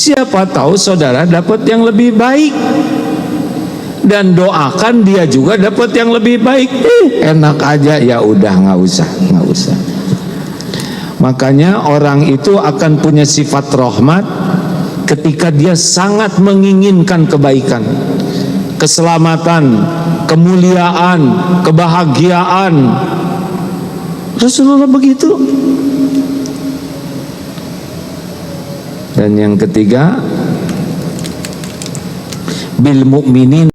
Siapa tahu saudara dapat yang lebih baik, dan doakan dia juga dapat yang lebih baik. Enak aja, ya udah nggak usah. Makanya orang itu akan punya sifat rahmat ketika dia sangat menginginkan kebaikan, keselamatan, kemuliaan, kebahagiaan. Rasulullah begitu. Dan yang ketiga, bil mu'minin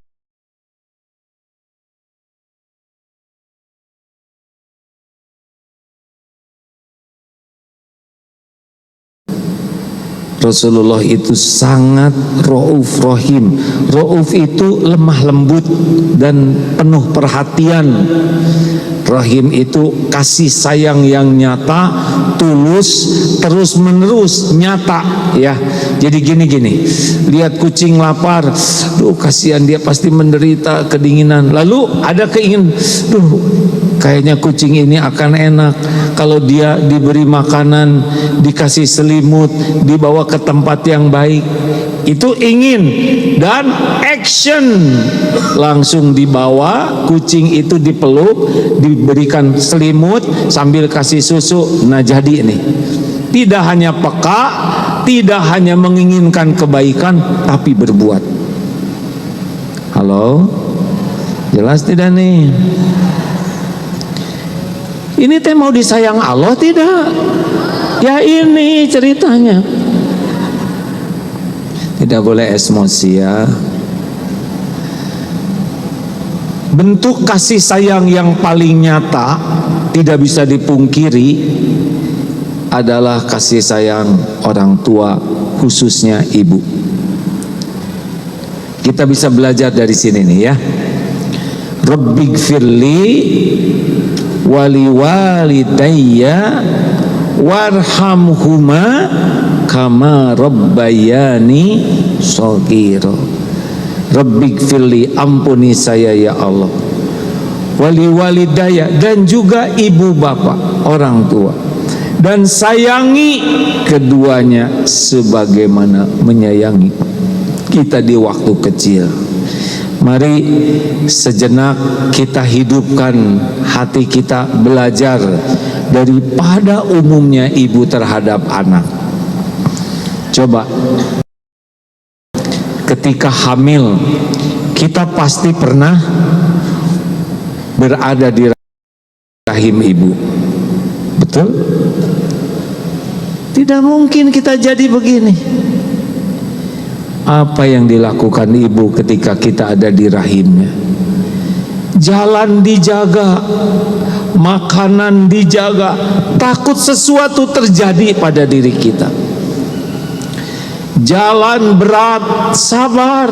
Rasulullah itu sangat Rauf Rahim. Rauf itu lemah lembut dan penuh perhatian. Rahim itu kasih sayang yang nyata, tulus, terus menerus, nyata ya. Jadi gini, lihat kucing lapar, duh kasihan dia pasti menderita kedinginan. Lalu ada keinginan, duh kayaknya kucing ini akan enak kalau dia diberi makanan, dikasih selimut, dibawa ke tempat yang baik. Itu ingin, dan action, langsung dibawa kucing itu, dipeluk, diberikan selimut sambil kasih susu. Nah jadi nih, tidak hanya peka, tidak hanya menginginkan kebaikan, tapi berbuat. Halo, jelas tidak nih? Ini teh mau disayang Allah tidak? Ya ini ceritanya. Tidak boleh emosi ya. Bentuk kasih sayang yang paling nyata, tidak bisa dipungkiri, adalah kasih sayang orang tua, khususnya ibu. Kita bisa belajar dari sini nih ya. Rabbighfirli wali walidayya warhamhuma kama rabbayani shaghira. Rabbighfirli, ampuni saya ya Allah, wali walidayya, dan juga ibu bapak, orang tua, dan sayangi keduanya sebagaimana menyayangi kita di waktu kecil. Mari sejenak kita hidupkan hati kita, belajar daripada umumnya ibu terhadap anak. Coba ketika hamil, kita pasti pernah berada di rahim ibu, betul? Tidak mungkin kita jadi begini. Apa yang dilakukan ibu ketika kita ada di rahimnya? Jalan dijaga, makanan dijaga, takut sesuatu terjadi pada diri kita. Jalan berat, sabar.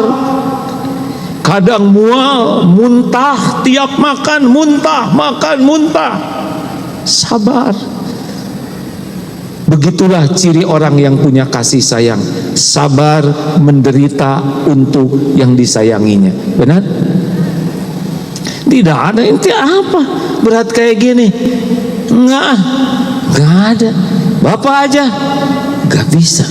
Kadang mual, muntah, tiap makan muntah, sabar. Begitulah ciri orang yang punya kasih sayang, sabar menderita untuk yang disayanginya. Benar? Tidak ada inti apa berat kayak gini, enggak ada. Bapak aja gak bisa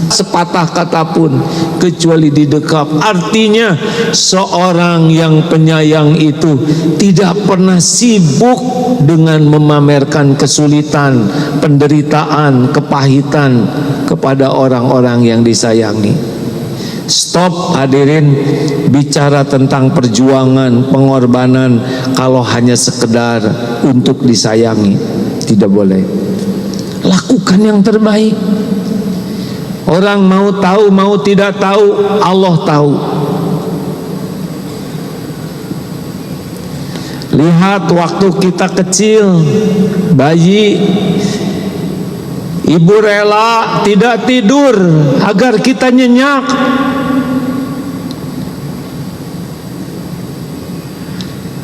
sepatah kata pun kecuali didekap. Artinya seorang yang penyayang itu tidak pernah sibuk dengan memamerkan kesulitan, penderitaan, kepahitan kepada orang-orang yang disayangi. Stop hadirin bicara tentang perjuangan, pengorbanan kalau hanya sekedar untuk disayangi. Tidak boleh. Lakukan yang terbaik. Orang mau tahu, mau tidak tahu, Allah tahu. Lihat waktu kita kecil, bayi, ibu rela tidak tidur agar kita nyenyak.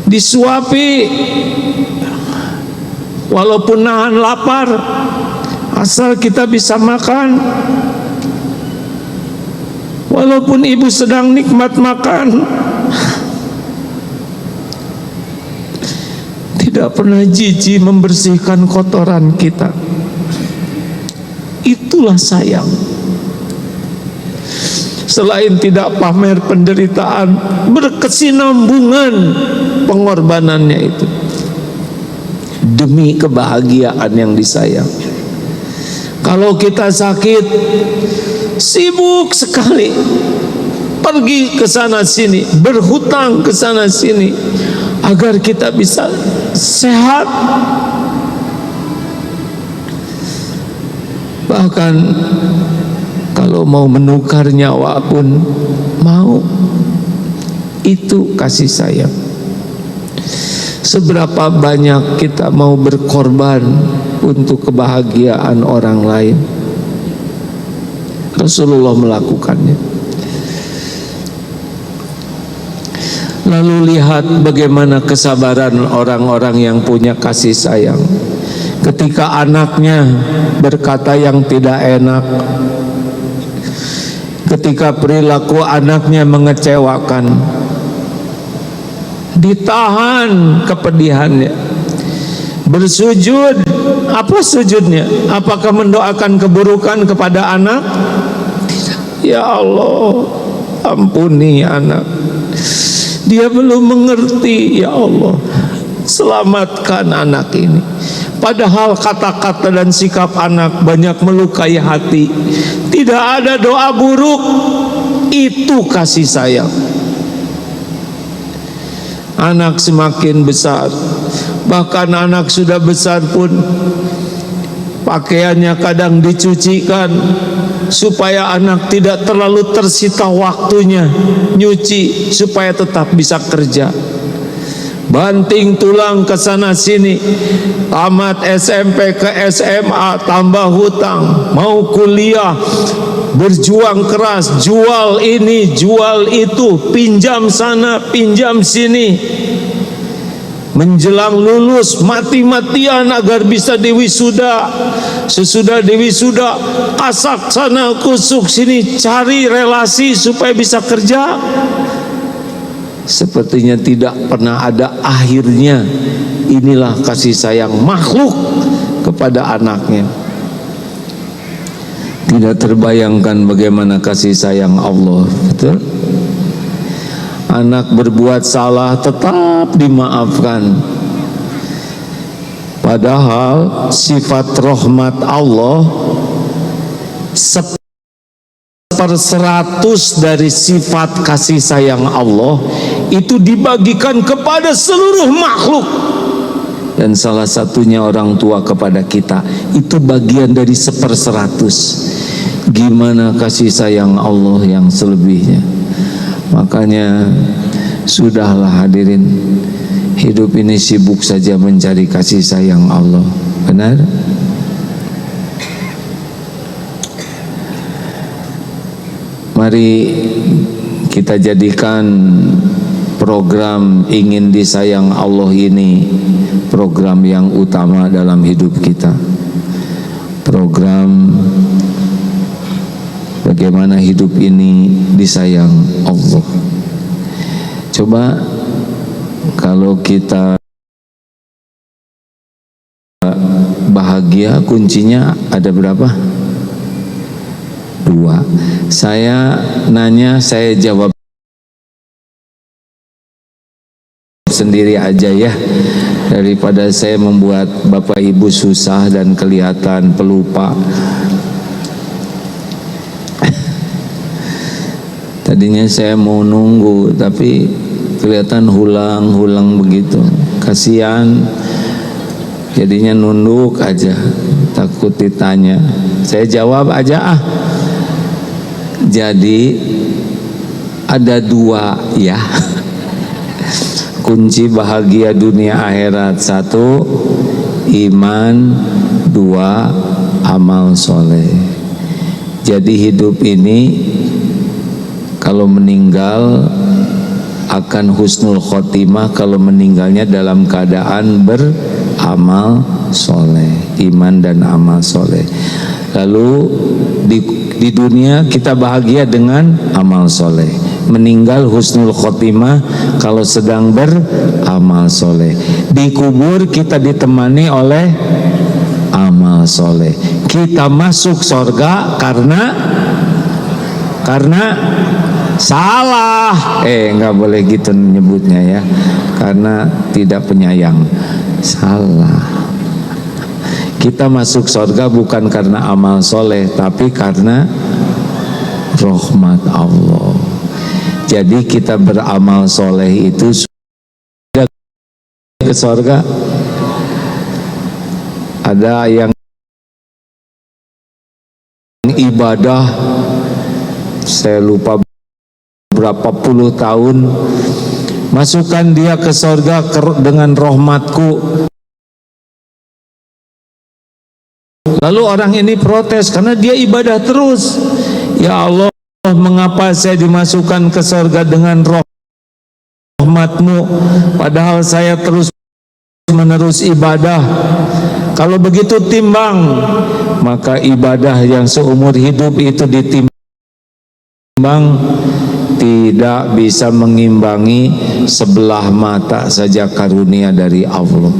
Disuapi, walaupun nahan lapar, asal kita bisa makan. Walaupun ibu sedang nikmat makan, tidak pernah jijik membersihkan kotoran kita. Itulah sayang. Selain tidak pamer penderitaan, berkesinambungan pengorbanannya itu demi kebahagiaan yang disayang. Kalau kita sakit, sibuk sekali, pergi ke sana sini, berhutang ke sana sini agar kita bisa sehat. Bahkan kalau mau menukar nyawa pun mau. Itu kasih sayang. Seberapa banyak kita mau berkorban untuk kebahagiaan orang lain. Rasulullah melakukannya. Lalu lihat bagaimana kesabaran orang-orang yang punya kasih sayang. Ketika anaknya berkata yang tidak enak, ketika perilaku anaknya mengecewakan, ditahan kepedihannya, bersujud. Apa sujudnya? Apakah mendoakan keburukan kepada anak? Ya Allah, ampuni anak, dia belum mengerti. Ya Allah, selamatkan anak ini. Padahal kata-kata dan sikap anak banyak melukai hati. Tidak ada doa buruk. Itu kasih sayang. Anak semakin besar, bahkan anak sudah besar pun pakaiannya kadang dicucikan supaya anak tidak terlalu tersita waktunya nyuci, supaya tetap bisa kerja. Banting tulang ke sana sini, tamat SMP ke SMA, tambah hutang, mau kuliah, berjuang keras, jual ini, jual itu, pinjam sana, pinjam sini. Menjelang lulus, mati-matian agar bisa diwisuda. Sesudah diwisuda, kasak sana, kusuk sini, cari relasi supaya bisa kerja. Sepertinya tidak pernah ada akhirnya. Inilah kasih sayang makhluk kepada anaknya. Tidak terbayangkan bagaimana kasih sayang Allah. Betul? Anak berbuat salah tetap dimaafkan. Padahal sifat rahmat Allah 1/100 dari sifat kasih sayang Allah itu dibagikan kepada seluruh makhluk. Dan salah satunya orang tua kepada kita, itu bagian dari 1/100. Gimana kasih sayang Allah yang selebihnya? Makanya sudahlah hadirin, hidup ini sibuk saja mencari kasih sayang Allah. Benar? Mari kita jadikan program ingin disayang Allah ini program yang utama dalam hidup kita. Program bagaimana hidup ini disayang Allah. Coba kalau kita bahagia, kuncinya ada berapa? 2. Saya nanya, saya jawab sendiri aja ya, daripada saya membuat Bapak Ibu susah dan kelihatan pelupa. Tadinya saya mau nunggu, tapi kelihatan hulang begitu. Kasihan, jadinya nunduk aja, takut ditanya. Saya jawab aja ah. Jadi ada 2 ya. Kunci bahagia dunia akhirat: 1 iman, 2 amal soleh. Jadi hidup ini kalau meninggal akan husnul khotimah kalau meninggalnya dalam keadaan beramal soleh, iman dan amal soleh. Lalu di dunia kita bahagia dengan amal soleh, meninggal husnul khotimah kalau sedang beramal soleh. Di kubur kita ditemani oleh amal soleh. Kita masuk surga karena karena salah. Nggak boleh gitu nyebutnya ya, karena tidak penyayang. Salah. Kita masuk surga bukan karena amal soleh, tapi karena rahmat Allah. Jadi kita beramal soleh itu sudah ke surga. Ada yang ibadah, saya lupa berapa puluh tahun, masukkan dia ke surga dengan rahmatku. Lalu orang ini protes karena dia ibadah terus. Ya Allah, mengapa saya dimasukkan ke surga dengan rahmatmu, padahal saya terus menerus ibadah. Kalau begitu timbang, maka ibadah yang seumur hidup itu ditimbang tidak bisa mengimbangi sebelah mata saja karunia dari Allah.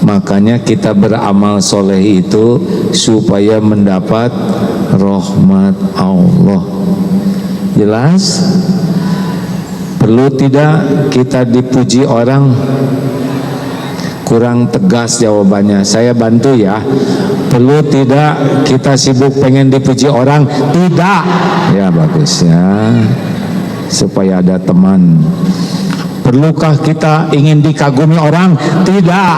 Makanya kita beramal soleh itu supaya mendapat rahmat Allah. Jelas? Perlu tidak kita dipuji orang? Kurang tegas jawabannya, saya bantu ya. Perlu tidak kita sibuk pengen dipuji orang? Tidak. Ya bagus ya, supaya ada teman. Perlukah kita ingin dikagumi orang? Tidak.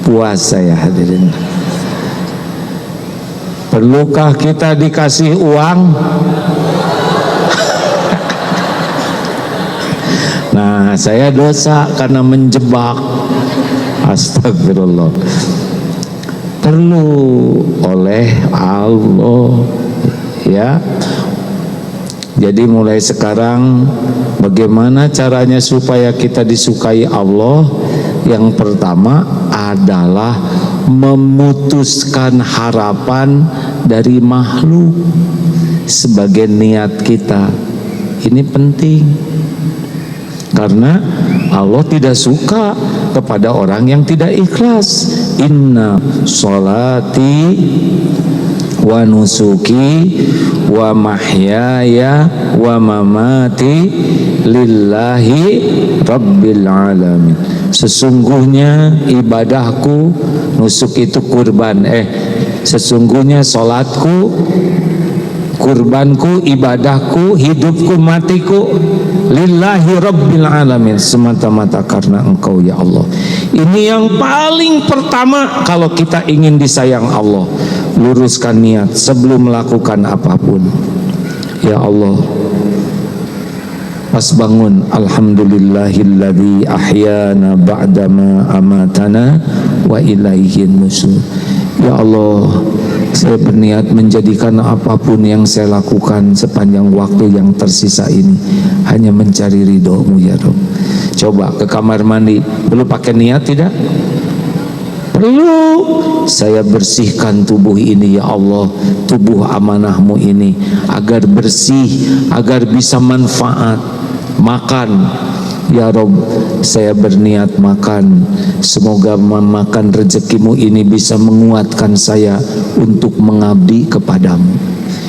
Puas saya hadirin. Perlukah kita dikasih uang? Nah, saya dosa karena menjebak. Astagfirullah. Perlu oleh Allah ya. Jadi mulai sekarang bagaimana caranya supaya kita disukai Allah? Yang pertama adalah memutuskan harapan dari makhluk sebagai niat kita. Ini penting. Karena Allah tidak suka kepada orang yang tidak ikhlas. Inna sholati wa nusuki wa mahyaya wa mamati lillahi rabbil alamin. Sesungguhnya ibadahku, nusuk itu kurban, sesungguhnya sholatku, kurbanku, ibadahku, hidupku, matiku lillahi rabbil alamin, semata-mata karena Engkau ya Allah. Ini yang paling pertama kalau kita ingin disayang Allah. Luruskan niat sebelum melakukan apapun. Ya Allah, pas bangun, alhamdulillahilladzi ahyana ba'dama amatana wa ilaihin nusur. Ya Allah, saya berniat menjadikan apapun yang saya lakukan sepanjang waktu yang tersisa ini hanya mencari ridho-Mu ya Rabb. Coba ke kamar mandi, perlu pakai niat tidak? Perlu. Saya bersihkan tubuh ini ya Allah, tubuh amanah-Mu ini agar bersih, agar bisa manfaat. Makan ya Rabb, saya berniat makan, semoga memakan rezeki-Mu ini bisa menguatkan saya untuk mengabdi kepadamu.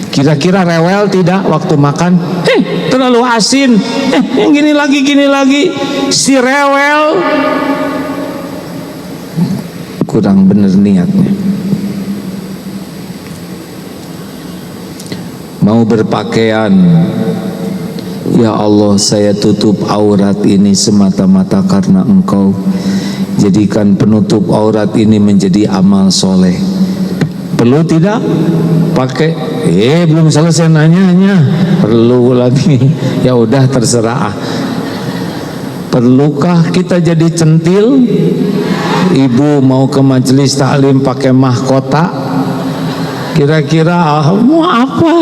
Kira-kira rewel tidak waktu makan? Terlalu asin, yang gini lagi, si rewel kurang benar niatnya. Mau berpakaian, ya Allah, saya tutup aurat ini semata-mata karena Engkau. Jadikan penutup aurat ini menjadi amal soleh. Perlu tidak pakai? Belum selesai nanyanya. Perlu lagi. Ya udah terserah. Perlukah kita jadi centil? Ibu mau ke majelis taklim pakai mahkota? Kira-kira mau apa?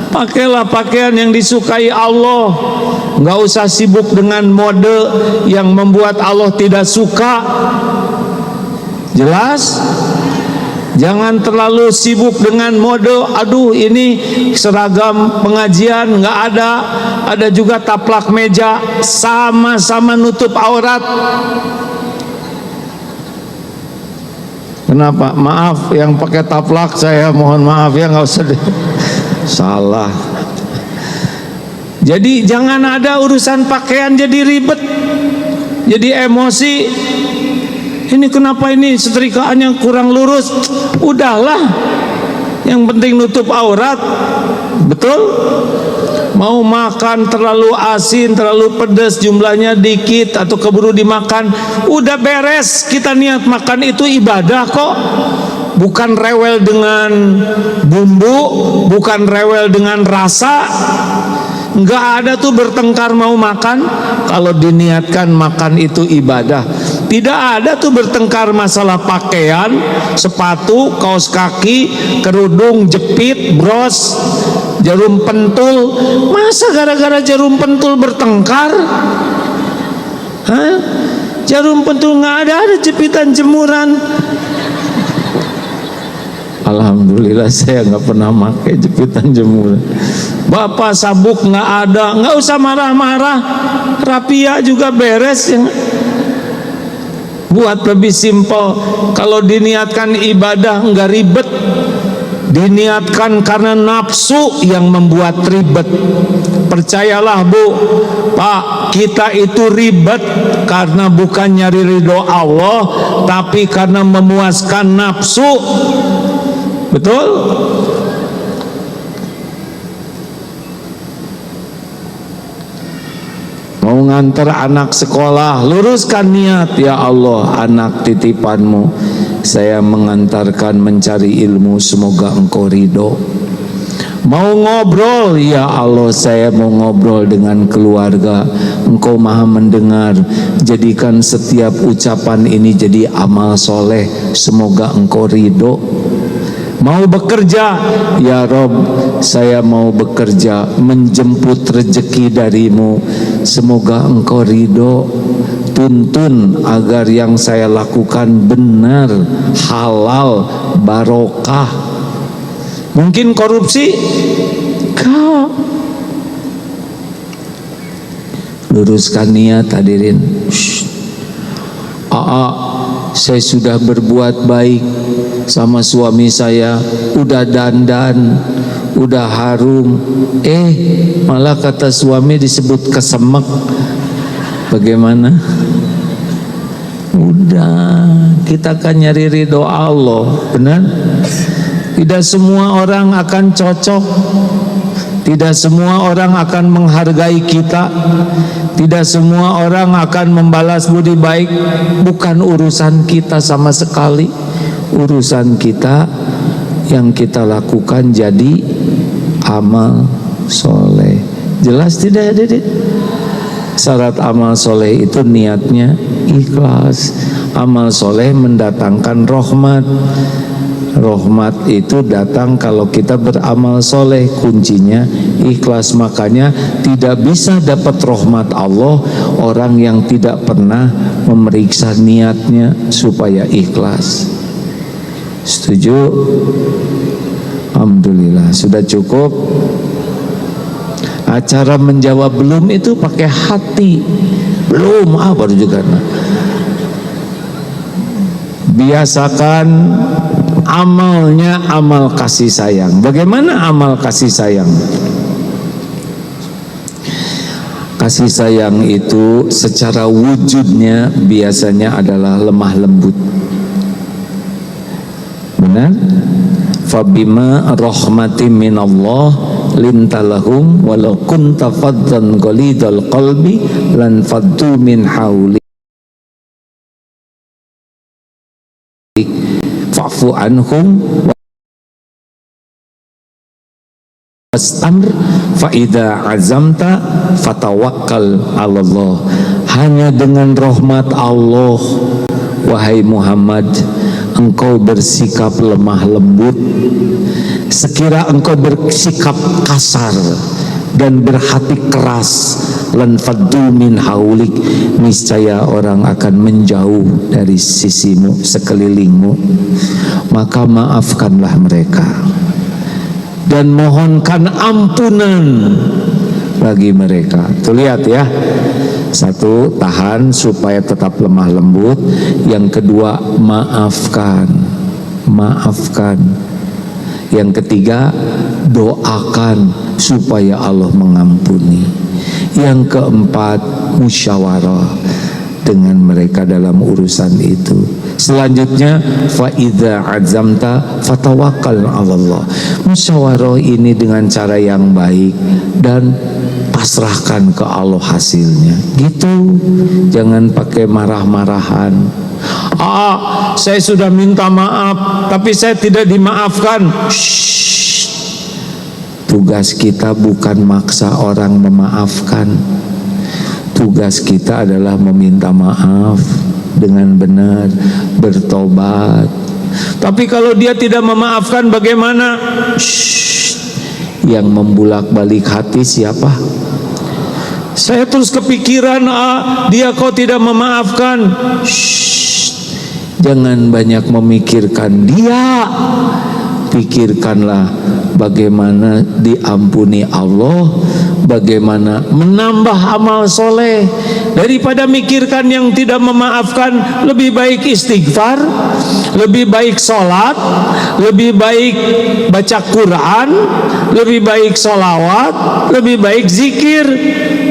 Pakailah pakaian yang disukai Allah. Nggak usah sibuk dengan mode yang membuat Allah tidak suka. Jelas? Jangan terlalu sibuk dengan mode. Aduh, ini seragam pengajian nggak ada, ada juga taplak meja, sama-sama nutup aurat. Kenapa? Maaf, yang pakai taplak saya mohon maaf ya, nggak usah deh. Salah. Jadi jangan ada urusan pakaian jadi ribet, jadi emosi. Ini kenapa ini setrikaan yang kurang lurus? Udahlah, yang penting nutup aurat. Betul? Mau makan terlalu asin, terlalu pedas, jumlahnya dikit atau keburu dimakan, udah beres. Kita niat makan itu ibadah kok. Bukan rewel dengan bumbu, bukan rewel dengan rasa. Enggak ada tuh bertengkar mau makan. Kalau diniatkan makan itu ibadah. Tidak ada tuh bertengkar masalah pakaian, sepatu, kaos kaki, kerudung, jepit, bros, jarum pentul. Masa gara-gara jarum pentul bertengkar? Hah? Jarum pentul nggak ada jepitan jemuran. Alhamdulillah saya nggak pernah pakai jepitan jemuran. Bapak sabuk nggak ada, nggak usah marah-marah. Rapia juga beres ya. Buat lebih simpel. Kalau diniatkan ibadah nggak ribet. Diniatkan karena nafsu yang membuat ribet. Percayalah Bu, Pak, kita itu ribet karena bukan nyari ridho Allah, tapi karena memuaskan nafsu. Betul? Mau ngantar anak sekolah, luruskan niat, ya Allah, anak titipanmu, saya mengantarkan mencari ilmu, semoga engkau ridho. Mau ngobrol, ya Allah, saya mau ngobrol dengan keluarga, engkau maha mendengar, jadikan setiap ucapan ini jadi amal soleh, semoga engkau ridho. Mau bekerja, ya Rob, saya mau bekerja menjemput rezeki darimu, semoga engkau ridho. Tuntun agar yang saya lakukan benar, halal, barokah. Mungkin korupsi? Enggak. Luruskan niat hadirin. Saya sudah berbuat baik sama suami saya, udah dandan, udah harum, malah kata suami disebut kesemek. Bagaimana? Udah, kita kan nyari ridho Allah, benar? Tidak semua orang akan cocok, tidak semua orang akan menghargai kita, tidak semua orang akan membalas budi baik. Bukan urusan kita sama sekali. Urusan kita yang kita lakukan jadi amal soleh. Jelas tidak hadirin? Syarat amal soleh itu niatnya ikhlas. Amal soleh mendatangkan rahmat. Rahmat itu datang kalau kita beramal soleh, kuncinya ikhlas. Makanya tidak bisa dapat rahmat Allah orang yang tidak pernah memeriksa niatnya supaya ikhlas. Setuju? Alhamdulillah. Sudah cukup? Acara menjawab belum itu pakai hati. Belum, baru juga. Biasakan amalnya amal kasih sayang. Bagaimana amal kasih sayang? Kasih sayang itu secara wujudnya biasanya adalah lemah lembut. Benar? Fabima rahmatin minallah lintalahum walau kunta faddan ghalidal qalbi lan faddu min hawlik fa'fu anhum wastamr fa idza azamta fatawakkal 'alallah. Hanya dengan rahmat Allah, wahai Muhammad, engkau bersikap lemah lembut. Sekira engkau bersikap kasar dan berhati keras, lan faddu min haulik, niscaya orang akan menjauh dari sisimu, sekelilingmu. Maka maafkanlah mereka dan mohonkan ampunan bagi mereka. Tuh lihat ya. Satu, tahan supaya tetap lemah lembut. Yang kedua, maafkan. maafkan. Yang ketiga, doakan supaya Allah mengampuni. Yang keempat, musyawarah dengan mereka dalam urusan itu. Selanjutnya, fa idza azamta fatawakkal 'alallah. Musyawarah ini dengan cara yang baik dan pasrahkan ke Allah hasilnya. Gitu. Jangan pakai marah-marahan. Saya sudah minta maaf tapi saya tidak dimaafkan. Shh. Tugas kita bukan maksa orang memaafkan. Tugas kita adalah meminta maaf dengan benar, bertobat. Tapi kalau dia tidak memaafkan bagaimana? Shh. Yang membulak-balik hati siapa? Saya terus kepikiran, dia kok tidak memaafkan. Shh. Jangan banyak memikirkan dia, pikirkanlah bagaimana diampuni Allah, bagaimana menambah amal soleh. Daripada mikirkan yang tidak memaafkan, lebih baik istighfar, lebih baik sholat, lebih baik baca Quran, lebih baik sholawat, lebih baik zikir.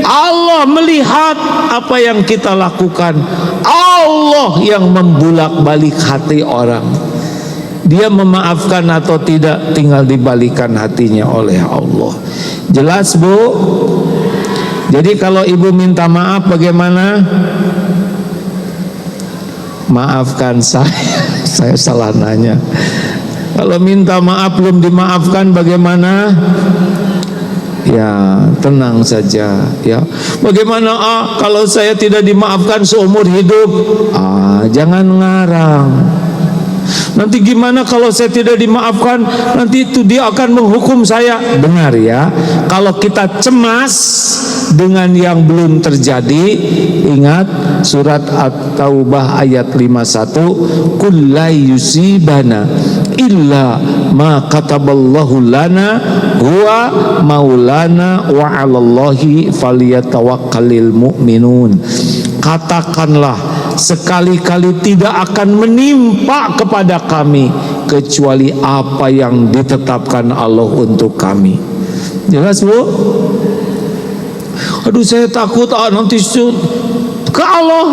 Allah melihat apa yang kita lakukan. Allah yang membulak-balik hati orang. Dia memaafkan atau tidak tinggal dibalikan hatinya oleh Allah. Jelas, Bu? Jadi kalau ibu minta maaf bagaimana? Maafkan saya salah nanya. Kalau minta maaf belum dimaafkan bagaimana? Ya, tenang saja ya. Bagaimana kalau saya tidak dimaafkan seumur hidup? Jangan ngarang. Nanti gimana kalau saya tidak dimaafkan? Nanti itu dia akan menghukum saya. Dengar ya, kalau kita cemas dengan yang belum terjadi, ingat surat At-Taubah ayat 51, qul la yusibana illa ma kataballahu lana huwa maulana wa 'alallahi falyatawakkalul mu'minun. Katakanlah, sekali-kali tidak akan menimpa kepada kami kecuali apa yang ditetapkan Allah untuk kami. Jelas, Bu? Aduh, saya takut nanti ke Allah.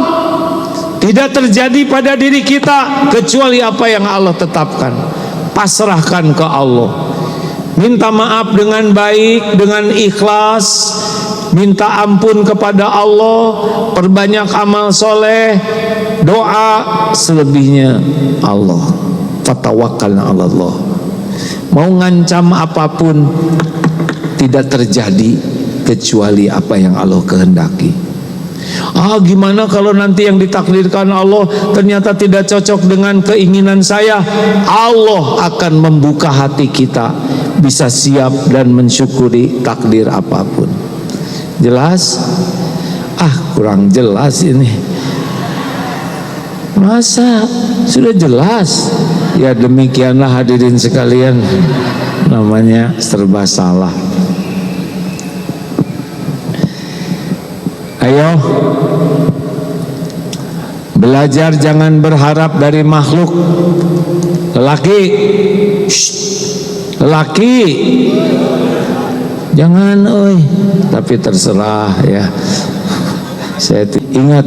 Tidak terjadi pada diri kita kecuali apa yang Allah tetapkan. Pasrahkan ke Allah. Minta maaf dengan baik, dengan ikhlas. Minta ampun kepada Allah, perbanyak amal soleh, doa, selebihnya Allah. Fatawakkal 'alallah. Mau ngancam apapun tidak terjadi kecuali apa yang Allah kehendaki. Gimana kalau nanti yang ditakdirkan Allah ternyata tidak cocok dengan keinginan saya? Allah akan membuka hati kita, bisa siap dan mensyukuri takdir apapun. Jelas? Kurang jelas ini. Masa sudah jelas? Ya demikianlah hadirin sekalian, namanya serba salah. Ayo belajar, jangan berharap dari makhluk. Lelaki, lelaki, jangan, tapi terserah ya. Saya ingat,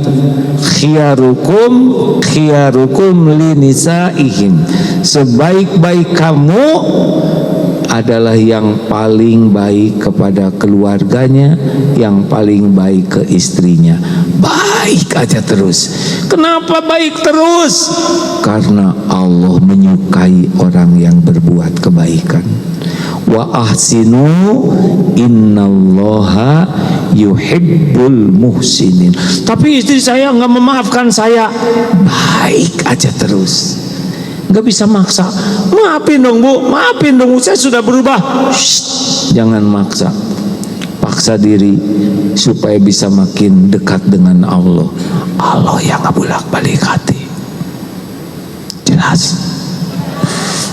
khiyarukum linisaihim. Sebaik-baik kamu adalah yang paling baik kepada keluarganya, yang paling baik ke istrinya. Baik aja terus. Kenapa baik terus? Karena Allah menyukai orang yang berbuat kebaikan. Wa ahsinu innallaha yuhibbul muhsinin. Tapi istri saya nggak memaafkan saya. Baik aja terus. Nggak bisa maksa. Maafin dong, Bu, maafin dong, saya sudah berubah. Shh, jangan maksa. Paksa diri supaya bisa makin dekat dengan Allah. Allah yang ngebulak-balik hati. Jelas?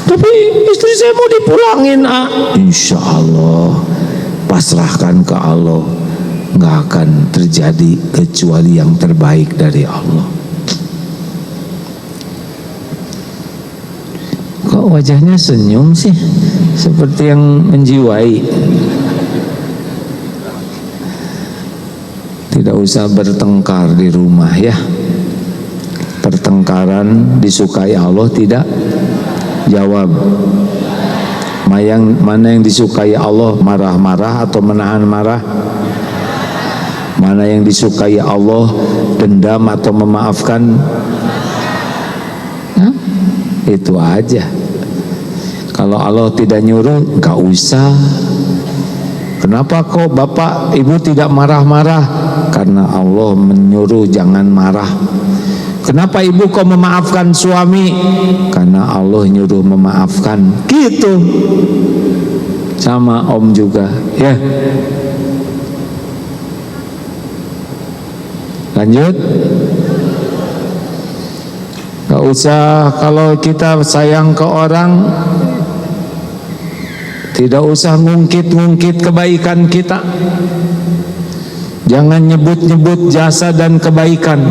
Tapi istri saya mau dipulangin, Insya Allah pasrahkan ke Allah. Nggak akan terjadi kecuali yang terbaik dari Allah. Kok wajahnya senyum sih, seperti yang menjiwai. Tidak usah bertengkar di rumah ya. Pertengkaran disukai Allah tidak? Jawab. Mana yang disukai Allah, marah-marah atau menahan marah? Mana yang disukai Allah, dendam atau memaafkan? Itu aja. Kalau Allah tidak nyuruh, nggak usah. Kenapa kok bapak ibu tidak marah-marah? Karena Allah menyuruh jangan marah. Kenapa ibu kok memaafkan suami? Karena Allah nyuruh memaafkan. Gitu. Sama om juga, ya. Lanjut. Gak usah kalau kita sayang ke orang, tidak usah ngungkit-ngungkit kebaikan kita. Jangan nyebut-nyebut jasa dan kebaikan.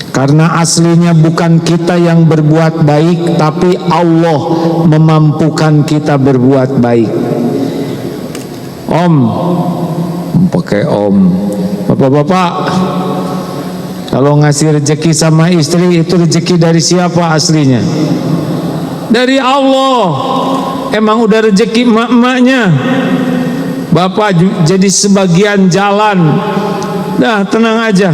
Karena aslinya bukan kita yang berbuat baik, tapi Allah memampukan kita berbuat baik. Om, pakai om. Bapak-bapak, kalau ngasih rezeki sama istri, itu rezeki dari siapa aslinya? Dari Allah. Emang udah rezeki emak-emaknya. Bapak jadi sebagian jalan. Dah tenang aja.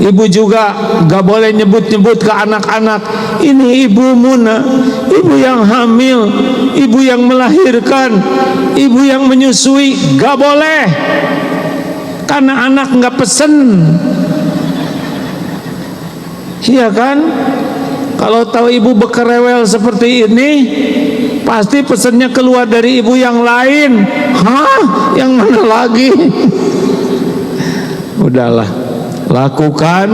Ibu juga gak boleh nyebut-nyebut ke anak-anak, ini ibu Muna, ibu yang hamil, ibu yang melahirkan, ibu yang menyusui. Gak boleh. Karena anak gak pesen. Iya kan? Kalau tahu ibu bekerewel seperti ini, pasti pesennya keluar dari ibu yang lain. Hah? Yang mana lagi? Udahlah, lakukan,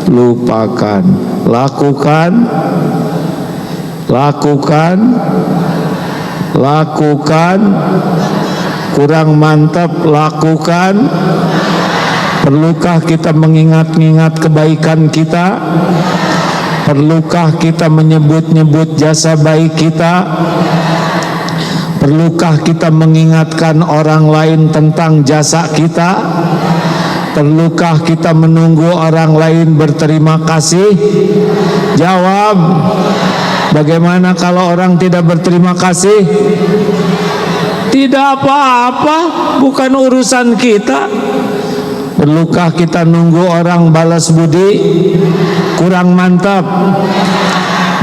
lupakan. Lakukan, lakukan, lakukan. Kurang mantap, lakukan. Perlukah kita mengingat-ingat kebaikan kita? Perlukah kita menyebut-nyebut jasa baik kita? Perlukah kita mengingatkan orang lain tentang jasa kita? Perlukah kita menunggu orang lain berterima kasih? Jawab. Bagaimana kalau orang tidak berterima kasih? Tidak apa-apa, bukan urusan kita. Perlukah kita nunggu orang balas budi? Kurang mantap.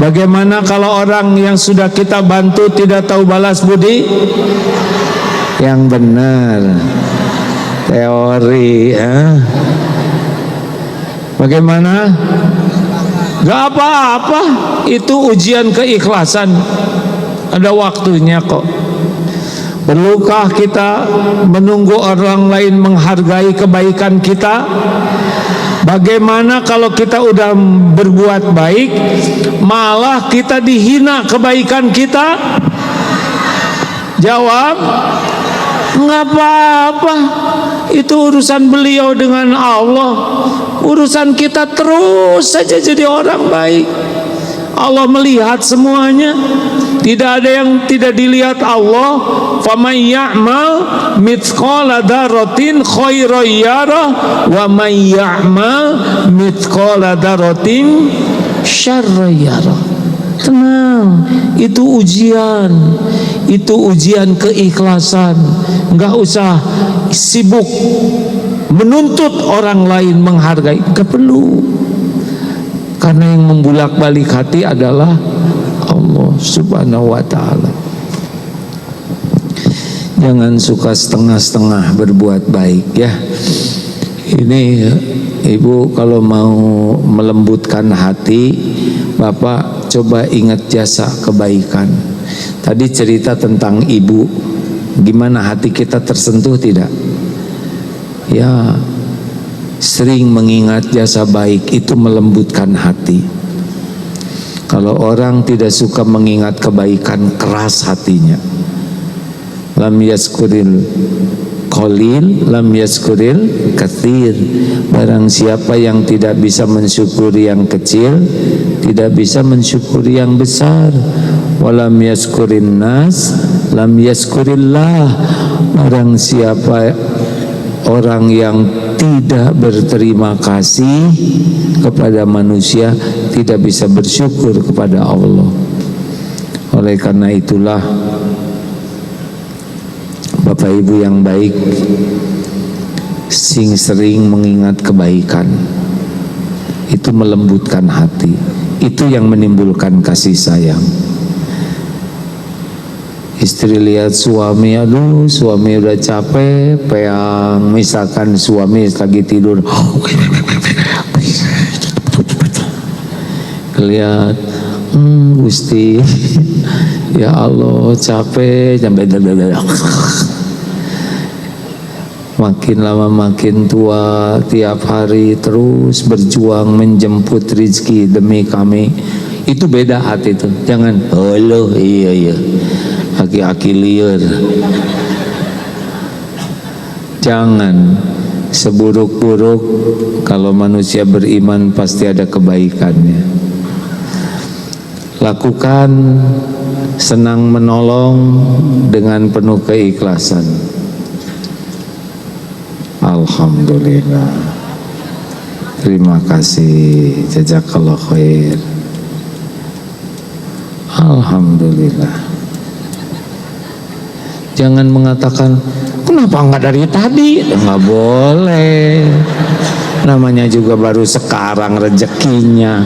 Bagaimana kalau orang yang sudah kita bantu tidak tahu balas budi? Yang benar. Teori, Bagaimana? Gak apa-apa. Itu ujian keikhlasan. Ada waktunya kok. Perlukah kita menunggu orang lain menghargai kebaikan kita? Bagaimana kalau kita udah berbuat baik, malah kita dihina kebaikan kita? Jawab. Nggak apa-apa. Itu urusan beliau dengan Allah. Urusan kita terus saja jadi orang baik. Allah melihat semuanya. Tidak ada yang tidak dilihat Allah. Faman ya'mal mithqala dzarratin khairan yarah wa man ya'mal mithqala dzarratin syarran yarah. Tenang, itu ujian. Itu ujian keikhlasan. Enggak usah sibuk menuntut orang lain menghargai. Enggak perlu. Karena yang membulak-balik hati adalah Allah Subhanahu wa ta'ala. Jangan suka setengah-setengah berbuat baik ya. Ini ibu kalau mau melembutkan hati, bapak coba ingat jasa kebaikan. Tadi cerita tentang ibu, gimana hati kita tersentuh tidak? Ya, sering mengingat jasa baik itu melembutkan hati. Kalau orang tidak suka mengingat kebaikan, keras hatinya. Lam yaskuril qalil, lam yaskuril katsir. Barang siapa yang tidak bisa mensyukuri yang kecil, tidak bisa mensyukuri yang besar. Walam yaskurin nas lam yaskurillah. Barang siapa orang yang tidak berterima kasih kepada manusia, tidak bisa bersyukur kepada Allah. Oleh karena itulah Bapak Ibu yang baik, sering mengingat kebaikan, itu melembutkan hati, itu yang menimbulkan kasih sayang. Istri lihat suami, aduh suami udah capek, peang, misalkan suami lagi tidur, lihat, Gusti, ya Allah capek, sampai makin lama makin tua, tiap hari terus berjuang menjemput rezeki demi kami. Itu beda hati itu. Jangan, halo, iya, aki-aki liar. Jangan, seburuk-buruk kalau manusia beriman pasti ada kebaikannya. Lakukan senang menolong dengan penuh keikhlasan. Alhamdulillah. Terima kasih. Jazakallah khair. Alhamdulillah. Jangan mengatakan, kenapa enggak dari tadi? Enggak boleh. Namanya juga baru sekarang rezekinya.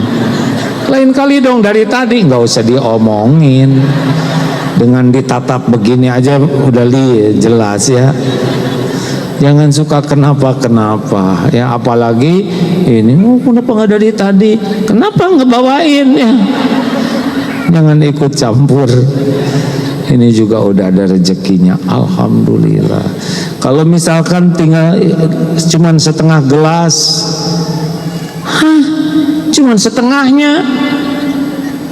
Lain kali dong dari tadi, nggak usah diomongin. Dengan ditatap begini aja udah jelas ya. Jangan suka kenapa ya, apalagi ini, kenapa nggak dari tadi? Kenapa ngebawain ya? Jangan ikut campur. Ini juga udah ada rezekinya, alhamdulillah. Kalau misalkan tinggal cuman setengah gelas, cuman setengahnya,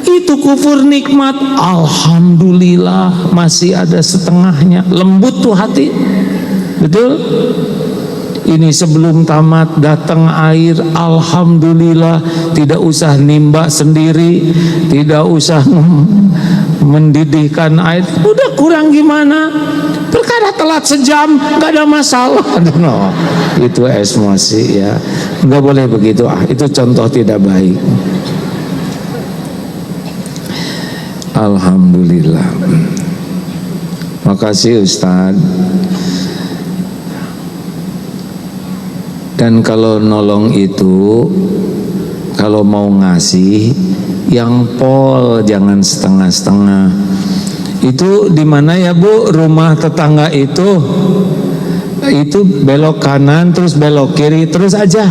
itu kufur nikmat. Alhamdulillah masih ada setengahnya, lembut tuh hati, betul. Ini sebelum tamat datang air, alhamdulillah, tidak usah nimba sendiri, tidak usah mendidihkan air. Udah kurang gimana, perkara telat sejam gak ada masalah. No, itu emosi ya, nggak boleh begitu. Itu contoh tidak baik. Alhamdulillah. Makasih Ustadz. Dan kalau nolong itu, kalau mau ngasih yang pol, jangan setengah-setengah. Itu di mana ya Bu, rumah tetangga itu belok kanan terus belok kiri terus aja,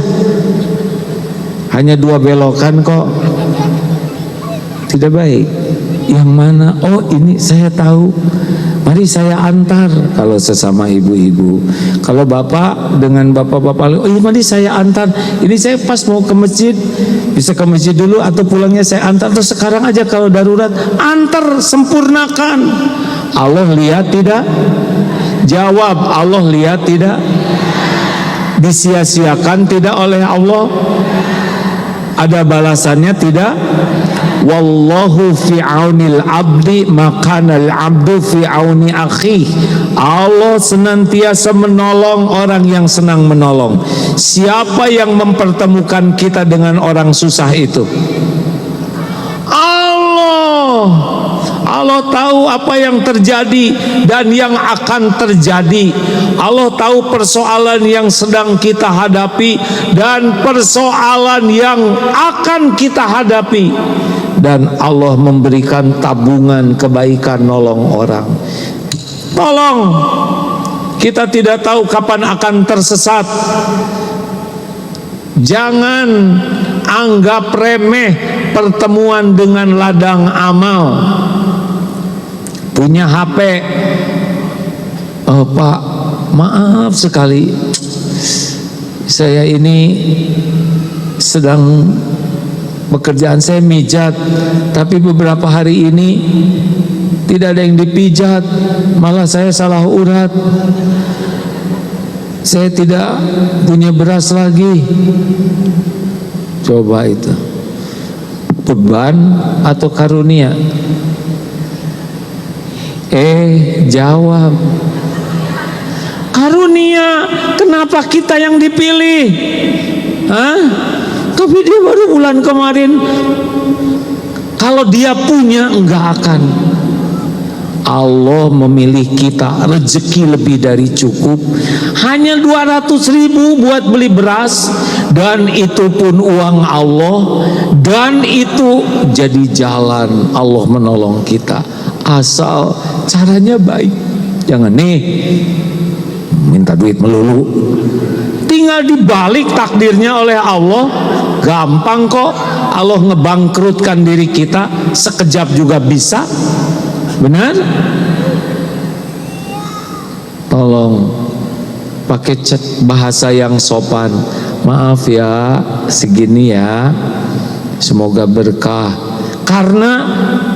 hanya 2 belokan kok, tidak baik. Yang mana? Oh ini saya tahu, mari saya antar. Kalau sesama ibu-ibu, kalau bapak dengan bapak-bapak, oh iya mari saya antar, ini saya pas mau ke masjid, bisa ke masjid dulu atau pulangnya saya antar, terus sekarang aja kalau darurat antar, sempurnakan. Allah lihat tidak? Jawab, Allah lihat tidak? Disia-siakan tidak oleh Allah? Ada balasannya tidak? Wallahu fi aunil abdi makanal abdu fi auni akhi. Allah senantiasa menolong orang yang senang menolong. Siapa yang mempertemukan kita dengan orang susah itu? Allah tahu apa yang terjadi dan yang akan terjadi. Allah tahu persoalan yang sedang kita hadapi dan persoalan yang akan kita hadapi. Dan Allah memberikan tabungan kebaikan nolong orang. Tolong, kita tidak tahu kapan akan tersesat. Jangan anggap remeh pertemuan dengan ladang amal. Punya HP, oh Pak, maaf sekali, saya ini sedang pekerjaan saya mijat, tapi beberapa hari ini tidak ada yang dipijat, malah saya salah urat, saya tidak punya beras lagi. Coba itu, beban atau karunia? Jawab. Karunia. Kenapa kita yang dipilih? Tapi dia baru bulan kemarin. Kalau dia punya, enggak akan. Allah memilih kita, rezeki lebih dari cukup, hanya 200.000 buat beli beras, dan itu pun uang Allah, dan itu jadi jalan Allah menolong kita, asal caranya baik. Jangan nih minta duit melulu, tinggal dibalik takdirnya oleh Allah, gampang kok. Allah ngebangkrutkan diri kita sekejap juga bisa. Benar? Tolong pakai bahasa yang sopan. Maaf ya, segini ya. Semoga berkah. Karena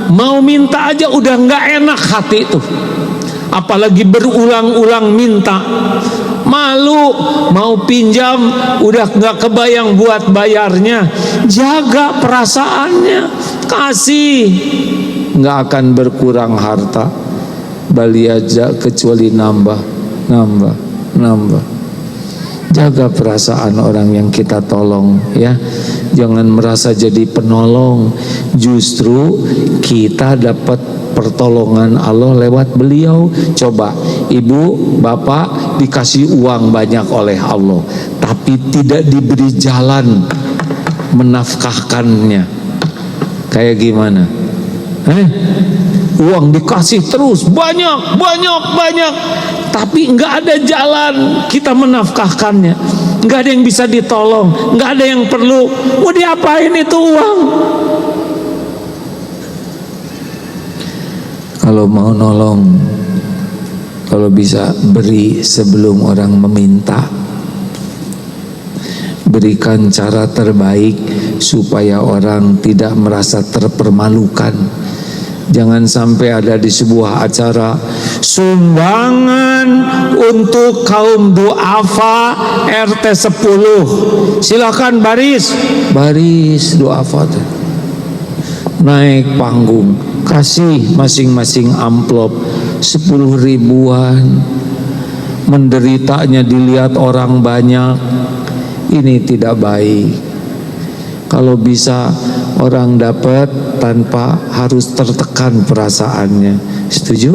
mau minta aja udah nggak enak hati itu. Apalagi berulang-ulang minta. Malu, mau pinjam udah nggak kebayang buat bayarnya. Jaga perasaannya, kasih. Nggak akan berkurang harta, bali aja kecuali nambah. Jaga perasaan orang yang kita tolong ya. Jangan merasa jadi penolong. Justru kita dapat pertolongan Allah lewat beliau. Coba ibu, bapak dikasih uang banyak oleh Allah, tapi tidak diberi jalan menafkahkannya. Kayak gimana? Uang dikasih terus banyak, tapi nggak ada jalan kita menafkahkannya, nggak ada yang bisa ditolong, nggak ada yang perlu. Mau diapain itu uang? Kalau mau nolong, kalau bisa beri sebelum orang meminta. Berikan cara terbaik supaya orang tidak merasa terpermalukan. Jangan sampai ada di sebuah acara sumbangan untuk kaum duafa RT 10. Silakan baris duafa. Naik panggung, kasih masing-masing amplop 10 ribuan. Menderitanya dilihat orang banyak. Ini tidak baik. Kalau bisa orang dapat tanpa harus tertekan perasaannya. Setuju?